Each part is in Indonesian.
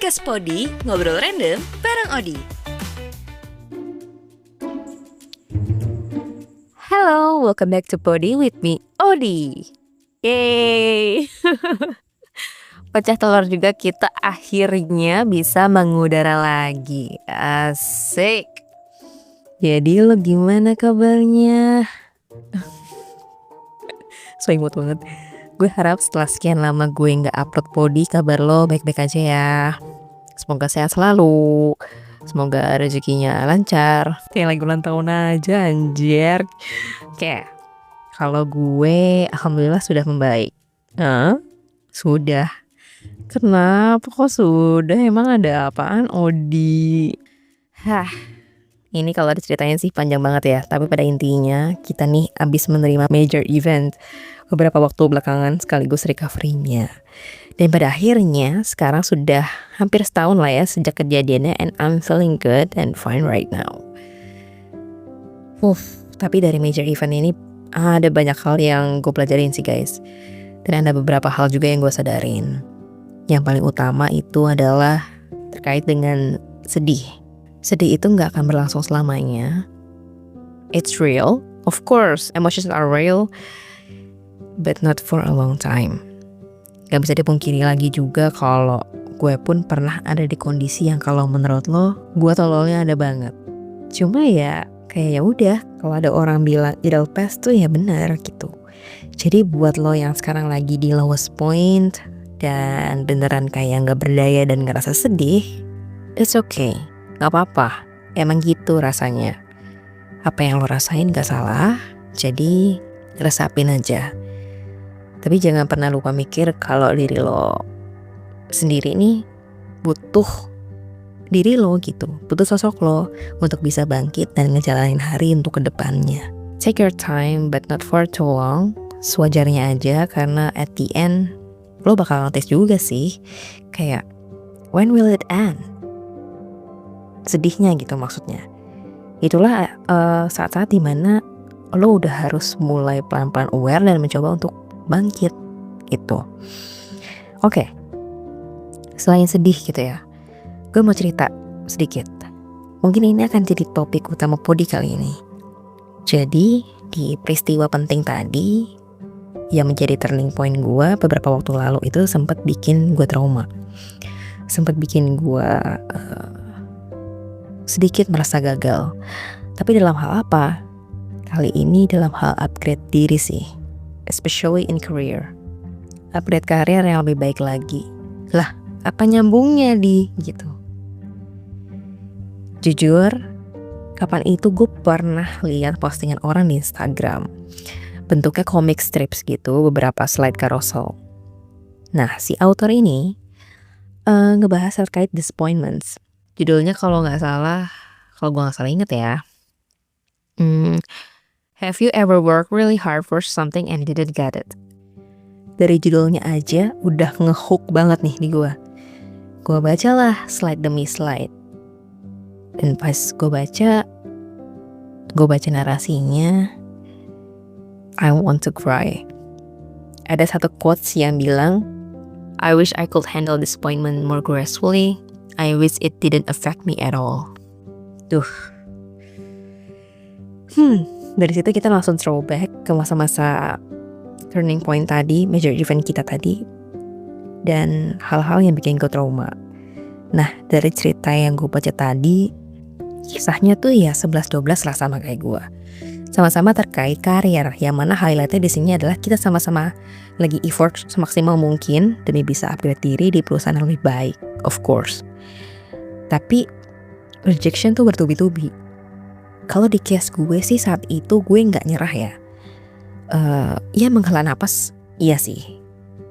Podcast Podi, ngobrol random bareng Odi. Hello, welcome back to Podi with me, Odi. Yeay. Pecah telur juga kita akhirnya bisa mengudara lagi. Asik. Jadi lo gimana kabarnya? So imut banget. Gue harap setelah sekian lama gue gak upload Podi, kabar lo baik-baik aja ya. Semoga sehat selalu. Semoga rezekinya lancar. Kayak lagi ulang tahun aja anjir. Kayak kalau gue alhamdulillah sudah membaik. Sudah. Kenapa kok sudah? Emang ada apaan Odi? Ini kalau diceritain sih panjang banget ya. Tapi pada intinya kita nih abis menerima major event beberapa waktu belakangan sekaligus recovery-nya. Dan pada akhirnya sekarang sudah hampir setahun lah ya sejak kejadiannya, and I'm feeling good and fine right now. Tapi dari major event ini ada banyak hal yang gue pelajarin sih guys. Dan ada beberapa hal juga yang gue sadarin. Yang paling utama itu adalah terkait dengan sedih. Sedih itu gak akan berlangsung selamanya. It's real, of course, emotions are real, but not for a long time. Gak bisa dipungkiri lagi juga kalau gue pun pernah ada di kondisi yang kalau menurut lo, gue tololnya ada banget. Cuma ya kayak ya udah, kalau ada orang bilang it'll pass tuh ya benar gitu. Jadi buat lo yang sekarang lagi di lowest point dan beneran kayak gak berdaya dan ngerasa sedih, it's okay, gak apa-apa, emang gitu rasanya. Apa yang lo rasain gak salah, jadi resapin aja. Tapi jangan pernah lupa mikir kalau diri lo sendiri nih butuh diri lo gitu, butuh sosok lo untuk bisa bangkit dan ngejalanin hari untuk kedepannya. Take your time but not for too long. Sewajarnya aja karena at the end lo bakal notice juga sih kayak when will it end? Sedihnya gitu maksudnya. Itulah saat-saat dimana lo udah harus mulai pelan-pelan aware dan mencoba untuk bangkit gitu. Oke. Selain sedih gitu ya, gue mau cerita sedikit. Mungkin ini akan jadi topik utama Podi kali ini. Jadi di peristiwa penting tadi yang menjadi turning point gue beberapa waktu lalu itu sempat bikin gue trauma. Sempat bikin gue sedikit merasa gagal. Tapi dalam hal apa? Kali ini dalam hal upgrade diri sih. Especially in career. Upgrade karir yang lebih baik lagi. Lah, apa nyambungnya di gitu? Jujur, kapan itu gue pernah lihat postingan orang di Instagram. Bentuknya comic strips gitu, beberapa slide carousel. Nah, si author ini ngebahas terkait disappointments. Judulnya kalau gue gak salah inget ya. Have you ever worked really hard for something and didn't get it? Dari judulnya aja udah ngehook banget nih di gue. Gue bacalah slide demi slide. Dan pas gue baca narasinya, I want to cry. Ada satu quotes yang bilang, I wish I could handle disappointment more gracefully. I wish it didn't affect me at all. Dari situ kita langsung throwback ke masa-masa turning point tadi, major event kita tadi, dan hal-hal yang bikin gue trauma. Nah, dari cerita yang gue baca tadi, kisahnya tuh ya 11-12 lah sama kayak gue. Sama-sama terkait karir, yang mana highlightnya di sini adalah kita sama-sama lagi effort semaksimal mungkin demi bisa upgrade diri di perusahaan yang lebih baik, of course. Tapi rejection tuh bertubi-tubi. Kalau di case gue sih saat itu gue gak nyerah ya. Ya menghela napas, iya sih.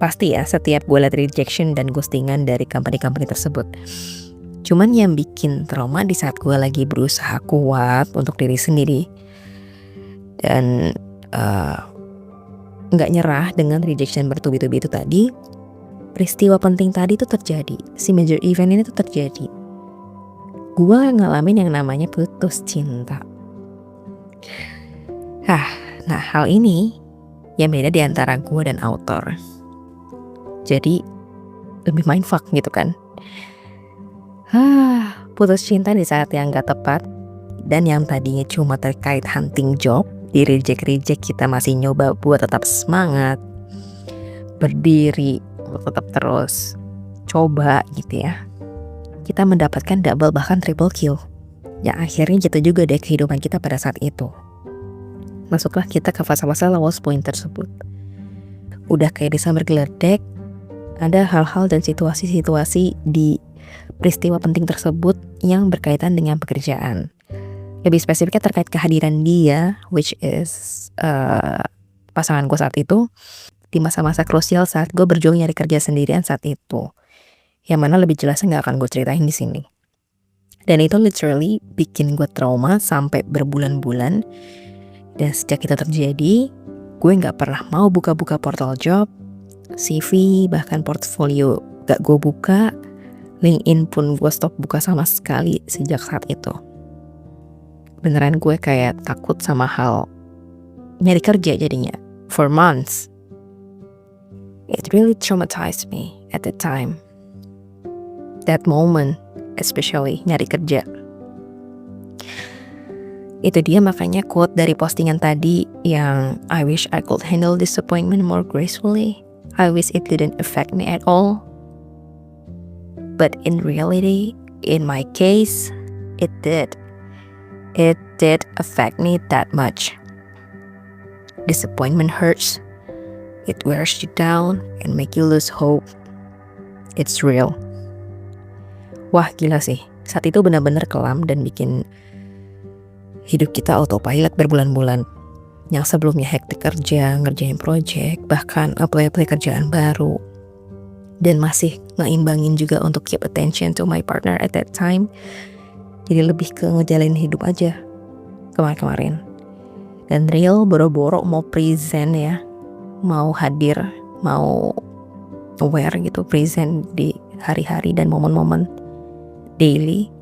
Pasti ya setiap gue liat rejection dan ghostingan dari company-company tersebut. Cuman yang bikin trauma di saat gue lagi berusaha kuat untuk diri sendiri. Dan gak nyerah dengan rejection bertubi-tubi itu tadi. Peristiwa penting tadi tuh terjadi. Si major event ini tuh terjadi. Gue ngalamin yang namanya putus cinta. Nah hal ini yang beda di antara gue dan author. Jadi lebih mindfuck gitu kan. Putus cinta di saat yang gak tepat. Dan yang tadinya cuma terkait hunting job, di reject kita masih nyoba buat tetap semangat, berdiri, tetap terus coba gitu ya. Kita mendapatkan double bahkan triple kill. Yang akhirnya jatuh juga deh kehidupan kita pada saat itu. Masuklah kita ke fase-fase lowest point tersebut. Udah kayak disambar geledek, ada hal-hal dan situasi-situasi di peristiwa penting tersebut yang berkaitan dengan pekerjaan. Lebih spesifiknya terkait kehadiran dia, which is pasangan gue saat itu, di masa-masa krusial saat gue berjuang nyari kerja sendirian saat itu. Yang mana lebih jelasnya gak akan gue ceritain di sini. Dan itu literally bikin gue trauma sampai berbulan-bulan. Dan sejak itu terjadi, gue gak pernah mau buka-buka portal job, CV, bahkan portfolio gak gue buka. LinkedIn pun gue stop buka sama sekali sejak saat itu. Beneran gue kayak takut sama hal nyari kerja jadinya. For months. It really traumatized me at the time. That moment, especially nyari kerja. Itu dia makanya quote dari postingan tadi yang I wish I could handle disappointment more gracefully. I wish it didn't affect me at all. But in reality, in my case, it did. It did affect me that much. Disappointment hurts. It wears you down and make you lose hope. It's real. Wah gila sih, saat itu benar-benar kelam dan bikin hidup kita autopilot berbulan-bulan. Yang sebelumnya hektik kerja, ngerjain project, bahkan apply kerjaan baru. Dan masih ngeimbangin juga untuk keep attention to my partner at that time. Jadi lebih ke ngejalanin hidup aja kemarin-kemarin. Dan real boro-boro mau present ya, mau hadir, mau aware gitu, present di hari-hari dan momen-momen daily.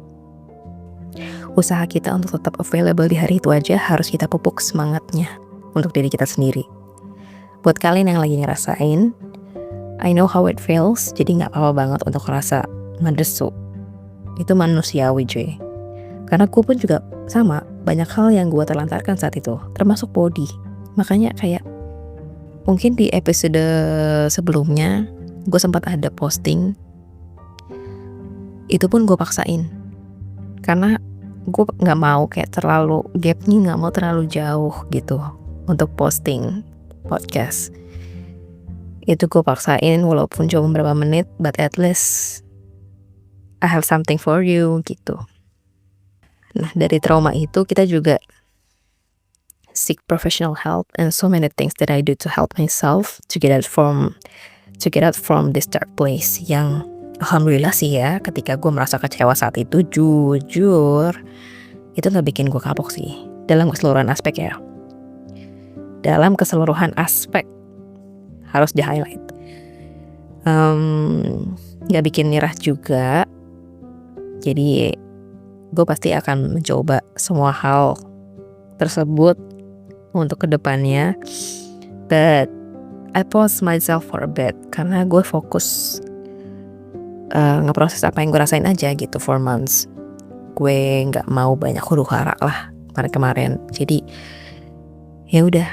Usaha kita untuk tetap available di hari itu aja harus kita pupuk semangatnya untuk diri kita sendiri. Buat kalian yang lagi ngerasain, I know how it feels, jadi gak apa-apa banget untuk ngerasa mendesu. Itu manusiawi cuy. Karena gue pun juga sama, banyak hal yang gue terlantarkan saat itu, termasuk body. Makanya kayak mungkin di episode sebelumnya gue sempat ada posting, itu pun gue paksain. Karena gue gak mau kayak terlalu, gapnya gak mau terlalu jauh gitu untuk posting podcast. Itu gue paksain walaupun cuma beberapa menit, but at least I have something for you gitu. Nah dari trauma itu kita juga seek professional help and so many things that I do to help myself to get out from this dark place yang alhamdulillah sih ya ketika gue merasa kecewa saat itu jujur itu udah bikin gue kapok sih dalam keseluruhan aspek ya. Dalam keseluruhan aspek harus di highlight. Gak bikin nyerah juga. Jadi gue pasti akan mencoba semua hal tersebut untuk kedepannya. But I pause myself for a bit karena gue fokus ngeproses apa yang gue rasain aja gitu for months. Gue nggak mau banyak huru-hara lah kemarin. Jadi ya udah,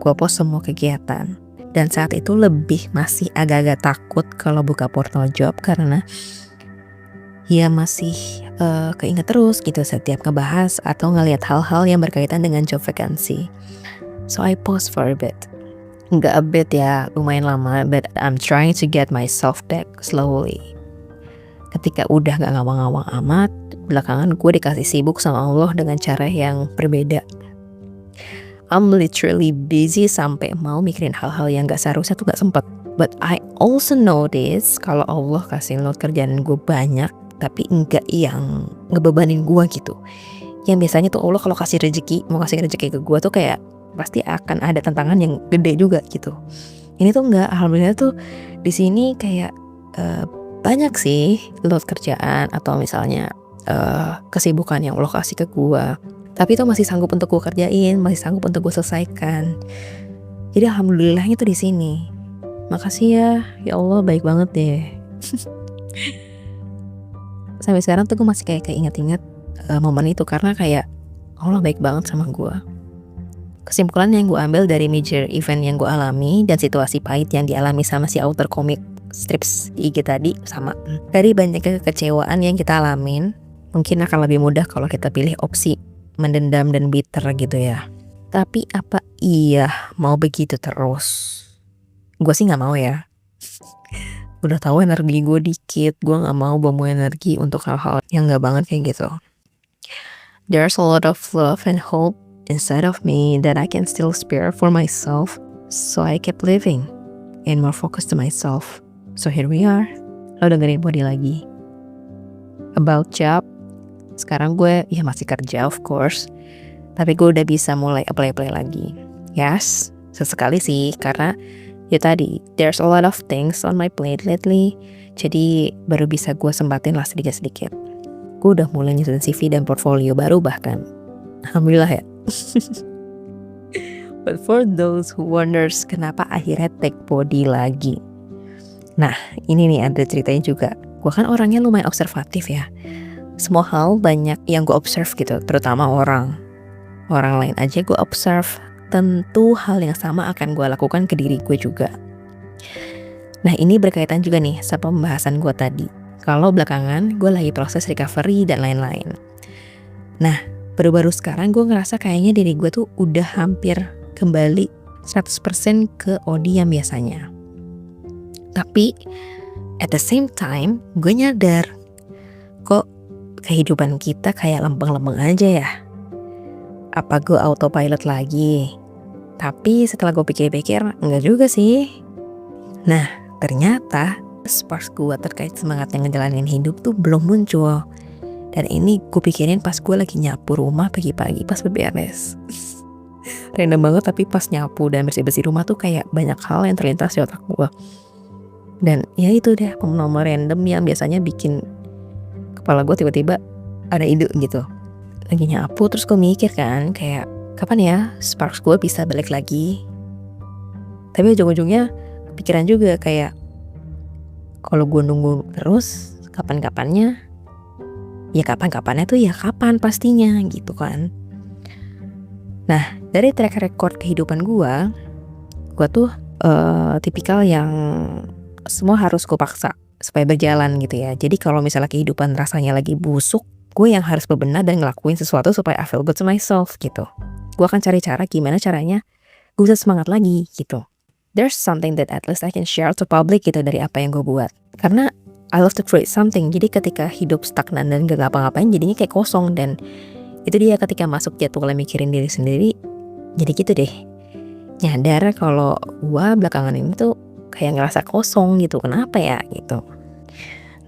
gue pause semua kegiatan. Dan saat itu lebih masih agak-agak takut kalau buka portal job karena ya masih keinget terus gitu setiap ngebahas atau ngelihat hal-hal yang berkaitan dengan job vacancy. So I pause for a bit. Nggak a bit ya, lumayan lama, but I'm trying to get myself back slowly. Ketika udah gak ngawang-ngawang amat, belakangan gue dikasih sibuk sama Allah dengan cara yang berbeda. I'm literally busy sampai mau mikirin hal-hal yang gak seharusnya tuh gak sempet. But I also notice kalau Allah kasih load kerjaan gue banyak, tapi enggak yang ngebebanin gue gitu. Yang biasanya tuh Allah kalau kasih rezeki, mau kasih rezeki ke gue tuh kayak pasti akan ada tantangan yang gede juga gitu. Ini tuh enggak, alhamdulillah tuh di sini kayak banyak sih load kerjaan atau misalnya kesibukan yang Allah kasih ke gue. Tapi itu masih sanggup untuk gue kerjain, masih sanggup untuk gue selesaikan. Jadi alhamdulillahnya tuh di sini. Makasih ya Allah baik banget deh. sampai sekarang tuh gue masih kayak inget-inget momen itu, karena kayak Allah baik banget sama gue. Kesimpulan yang gue ambil dari major event yang gue alami dan situasi pahit yang dialami sama si author komik strips di IG tadi sama. Dari banyaknya kekecewaan yang kita alamin, mungkin akan lebih mudah kalau kita pilih opsi mendendam dan bitter gitu ya. Tapi apa iya mau begitu terus? Gue sih gak mau ya. Udah tahu energi gue dikit, gue gak mau buang energi untuk hal-hal yang gak banget kayak gitu. There's a lot of love and hope inside of me that I can still spare for myself, so I kept living and more focused to myself. So here we are. Lo dengerin Body lagi. About job, sekarang gue ya masih kerja of course, tapi gue udah bisa mulai apply lagi. Yes, sesekali sih, karena ya tadi there's a lot of things on my plate lately, jadi baru bisa gue sempatin lah sedikit-sedikit. Gue udah mulai nyusun CV dan portfolio baru bahkan. Alhamdulillah ya. But for those who wonders kenapa akhirnya take Body lagi. Nah ini nih ada ceritanya juga. Gue kan orangnya lumayan observatif ya. Semua hal banyak yang gue observe gitu, terutama orang lain aja gue observe. Tentu hal yang sama akan gue lakukan ke diri gue juga. Nah ini berkaitan juga nih sama pembahasan gue tadi. Kalau belakangan gue lagi proses recovery dan lain-lain. Nah baru-baru sekarang gue ngerasa kayaknya diri gue tuh udah hampir kembali 100% ke Odi yang biasanya. Tapi at the same time gue nyadar, kok kehidupan kita kayak lempeng-lempeng aja ya. Apa gue autopilot lagi? Tapi setelah gue pikir-pikir, enggak juga sih. Nah, ternyata spark gue terkait semangat yang ngejalanin hidup tuh belum muncul. Dan ini gue pikirin pas gue lagi nyapu rumah pagi-pagi pas beberes. Random banget, tapi pas nyapu dan bersih-bersih rumah tuh kayak banyak hal yang terlintas di otak gue. Dan ya itu deh, momen random yang biasanya bikin kepala gue tiba-tiba ada ide gitu. Lagi nyapu terus gue mikir kan, kayak kapan ya sparks gue bisa balik lagi. Tapi ujung-ujungnya kepikiran juga kayak kalau gue nunggu terus kapan-kapannya, ya kapan-kapannya tuh ya kapan pastinya gitu kan. Nah dari track record kehidupan gue tuh tipikal yang semua harus gue paksa supaya berjalan gitu ya. Jadi kalau misalnya kehidupan rasanya lagi busuk, gue yang harus bebenah dan ngelakuin sesuatu supaya I feel good to myself gitu. Gue akan cari cara gimana caranya gue bisa semangat lagi gitu. There's something that at least I can share to public gitu dari apa yang gue buat. Karena I love to create something. Jadi ketika hidup stagnan dan gak ngapa-ngapain jadinya kayak kosong. Dan itu dia ketika masuk jadwal mikirin diri sendiri, jadi gitu deh. Nyadar kalau gue belakangan ini tuh kayak ngerasa kosong gitu. Kenapa ya gitu.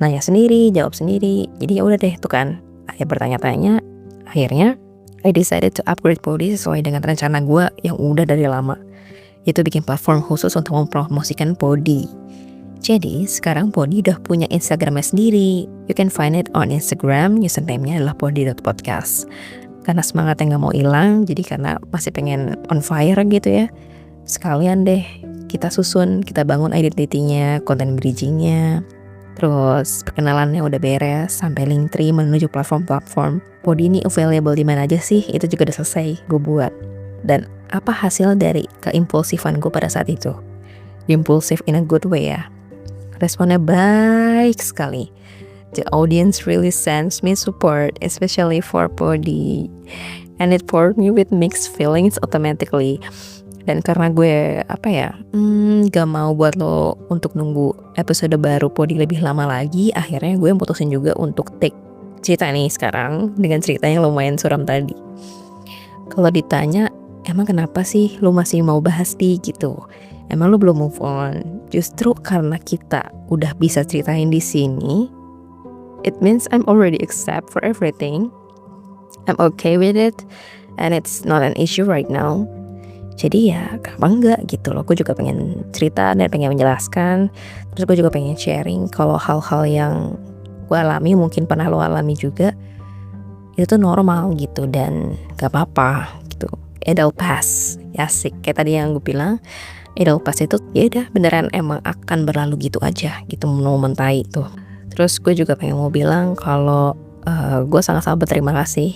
Nanya sendiri, jawab sendiri. Jadi ya udah deh tuh kan. Akhirnya bertanya-tanya. Akhirnya I decided to upgrade Body sesuai dengan rencana gue yang udah dari lama. Yaitu bikin platform khusus untuk mempromosikan Body. Jadi sekarang Body udah punya Instagramnya sendiri. You can find it on Instagram. Username-nya adalah body.podcast. Karena semangatnya gak mau hilang, jadi karena masih pengen on fire gitu ya, sekalian deh kita susun, kita bangun identity-nya, konten bridging-nya, terus perkenalannya udah beres, sampai link tree menuju platform-platform. Body ini available di mana aja sih? Itu juga udah selesai gue buat. Dan apa hasil dari keimpulsifan gue pada saat itu? Impulsif in a good way ya. Responnya baik sekali. The audience really sends me support, especially for Body, and it poured me with mixed feelings automatically. Dan karena gue gak mau buat lo untuk nunggu episode baru Body lebih lama lagi, akhirnya gue mutusin juga untuk take cerita nih sekarang dengan cerita yang lumayan suram tadi. Kalau ditanya, emang kenapa sih lo masih mau bahas gitu? Emang lo belum move on? Justru karena kita udah bisa ceritain di sini, it means I'm already accept for everything. I'm okay with it, and it's not an issue right now. Jadi ya kenapa enggak gitu loh. Gue juga pengen cerita dan pengen menjelaskan. Terus gue juga pengen sharing kalau hal-hal yang gue alami mungkin pernah lo alami juga. Itu tuh normal gitu dan gak apa-apa gitu. It'll pass. Ya asik. Kayak tadi yang gue bilang, it'll pass itu ya udah beneran emang akan berlalu gitu aja gitu, momen tai tuh. Terus gue juga pengen mau bilang kalau gue sangat-sangat berterima kasih.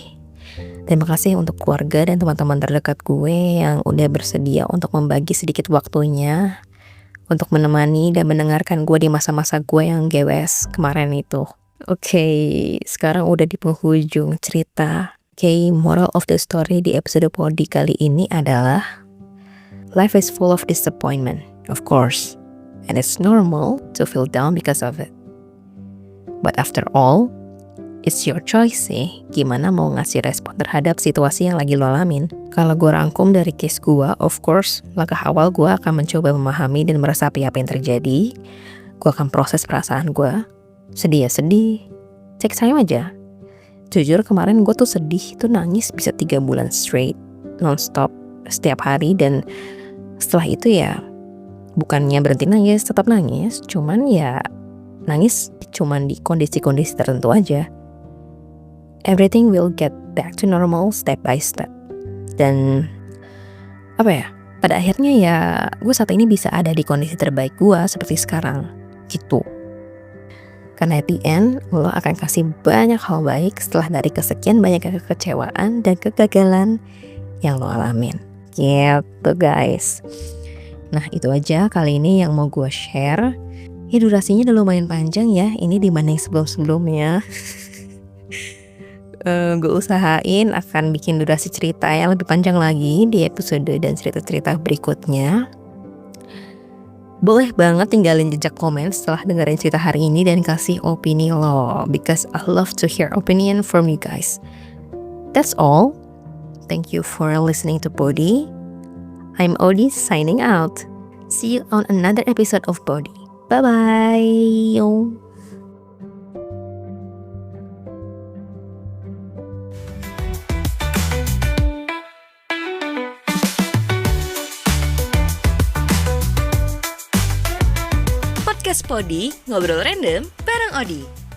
Terima kasih untuk keluarga dan teman-teman terdekat gue yang udah bersedia untuk membagi sedikit waktunya untuk menemani dan mendengarkan gue di masa-masa gue yang gewes kemarin itu. Oke, sekarang udah di penghujung cerita. Oke, moral of the story di episode Podi kali ini adalah life is full of disappointment, of course, and it's normal to feel down because of it. But after all, it's your choice sih, gimana mau ngasih respon terhadap situasi yang lagi lo alamin. Kalau gue rangkum dari case gue, of course, langkah awal gue akan mencoba memahami dan meresapi apa yang terjadi. Gue akan proses perasaan gue. Sedih ya sedih, take time aja. Jujur kemarin gue tuh sedih, tuh nangis bisa 3 bulan straight, non-stop, setiap hari. Dan setelah itu ya, bukannya berhenti nangis, tetap nangis. Cuman ya, nangis cuman di kondisi-kondisi tertentu aja. Everything will get back to normal step by step. Dan pada akhirnya ya gue saat ini bisa ada di kondisi terbaik gue seperti sekarang gitu. Karena at the end lo akan kasih banyak hal baik setelah dari kesekian banyak kekecewaan dan kegagalan yang lo alamin gitu guys. Nah itu aja kali ini yang mau gue share. Ya durasinya udah lumayan panjang ya, ini dibanding sebelum-sebelumnya. Gue usahain akan bikin durasi cerita yang lebih panjang lagi di episode dan cerita-cerita berikutnya. Boleh banget tinggalin jejak komen setelah dengerin cerita hari ini dan kasih opini lo, because I love to hear opinion from you guys. That's all. Thank you for listening to Podi. I'm Odi signing out. See you on another episode of Podi. Bye-bye. Podcast Podi, ngobrol random bareng Odi.